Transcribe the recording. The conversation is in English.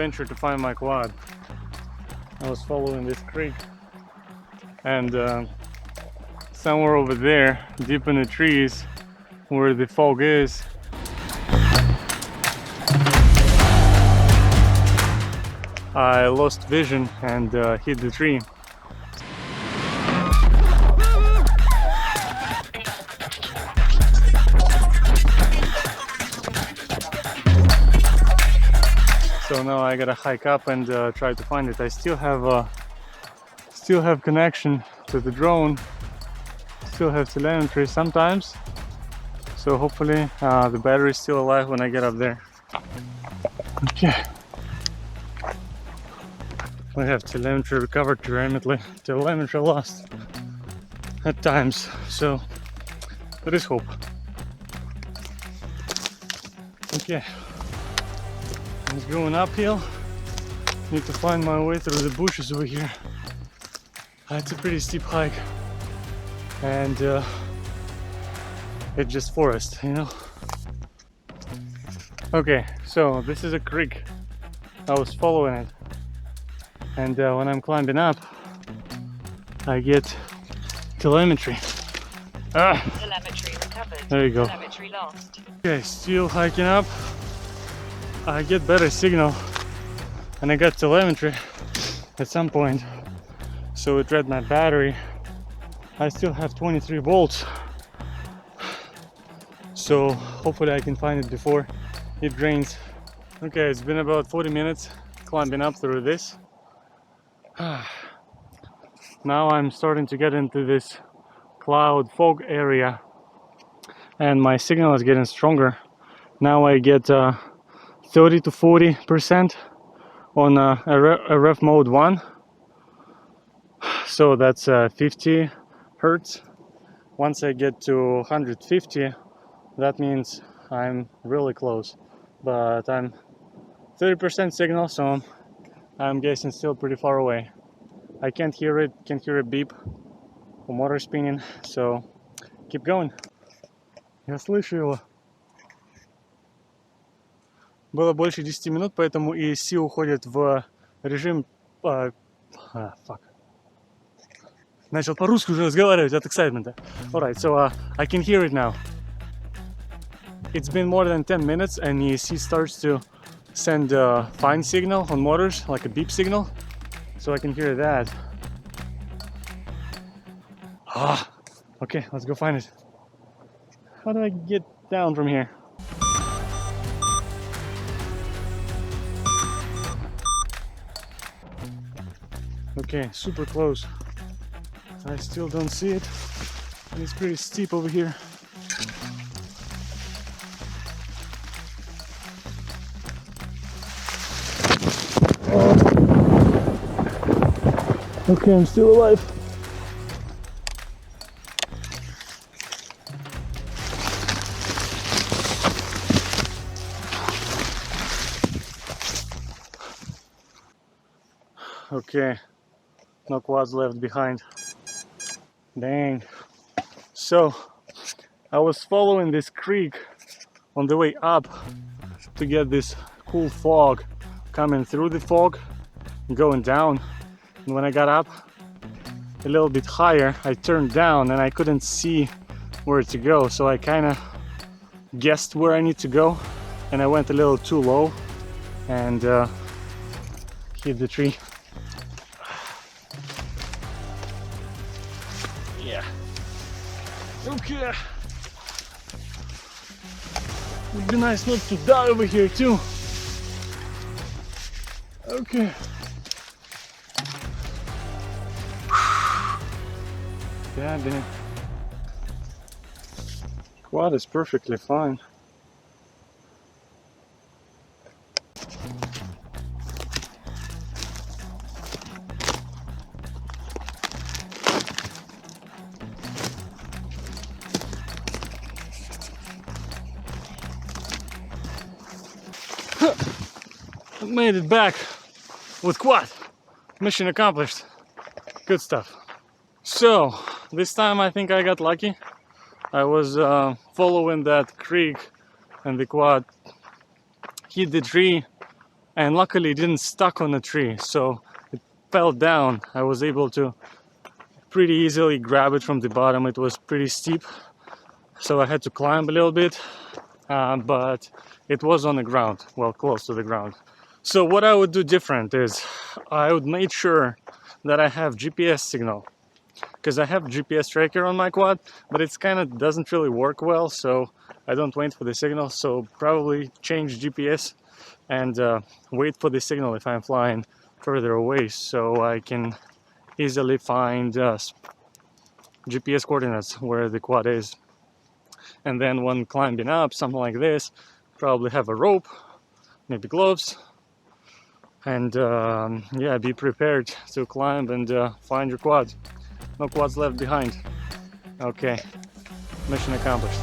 adventure to find my quad. I was following this creek, and somewhere over there, deep in the trees, where the fog is, I lost vision and hit the tree. So now I gotta hike up and try to find it. I still have connection to the drone, still have telemetry sometimes, so hopefully the battery is still alive when I get up there. Okay, we have telemetry recovered, telemetry lost at times, so there is hope. Okay, I'm going uphill. Need to find my way through the bushes over here. It's a pretty steep hike, and it's just forest, you know. Okay, so this is a creek. I was following it, and when I'm climbing up, I get telemetry. Telemetry recovered. There you go. Telemetry lost. Okay, still hiking up. I get better signal, and I got telemetry at some point, so it read my battery. I still have 23 volts, so hopefully I can find it before it drains. Okay, it's been about 40 minutes climbing up through this. Now I'm starting to get into this cloud fog area, and my signal is getting stronger. Now I get 30 to 40% on RF mode 1, so that's 50 hertz. Once I get to 150, that means I'm really close, but I'm 30% signal, so I'm guessing still pretty far away. I can't hear it beep or motor spinning, so keep going. Я слышу его. Было больше 10 минут, поэтому ESC уходит в режим... Начал по-русски уже разговаривать от excitement. Alright, so I can hear it now. It's been more than 10 minutes and ESC starts to send a fine signal on motors, like a beep signal. So I can hear that. Okay, let's go find it. How do I get down from here? Okay, super close. I still don't see it. It's pretty steep over here. Okay, I'm still alive. Okay, no quads left behind. Dang. So I was following this creek on the way up to get this cool fog coming through the fog, going down. And when I got up a little bit higher, I turned down and I couldn't see where to go, so I kind of guessed where I need to go, and I went a little too low and hit the tree. Yeah. Okay. Would be nice not to die over here too. Okay. Yeah, damn. Quad is perfectly fine. Made it back with quad. Mission accomplished. Good stuff. So this time I think I got lucky. I was following that creek and the quad hit the tree and luckily it didn't stuck on the tree, so it fell down. I was able to pretty easily grab it from the bottom. It was pretty steep, so I had to climb a little bit, but it was on the ground, well, close to the ground. So what I would do different is I would make sure that I have GPS signal, because I have GPS tracker on my quad, but it's kind of doesn't really work well, so I don't wait for the signal. So probably change GPS and wait for the signal if I'm flying further away, so I can easily find GPS coordinates where the quad is. And then when climbing up something like this, probably have a rope, maybe gloves, and yeah, be prepared to climb and find your quad. No quads left behind. Okay, mission accomplished.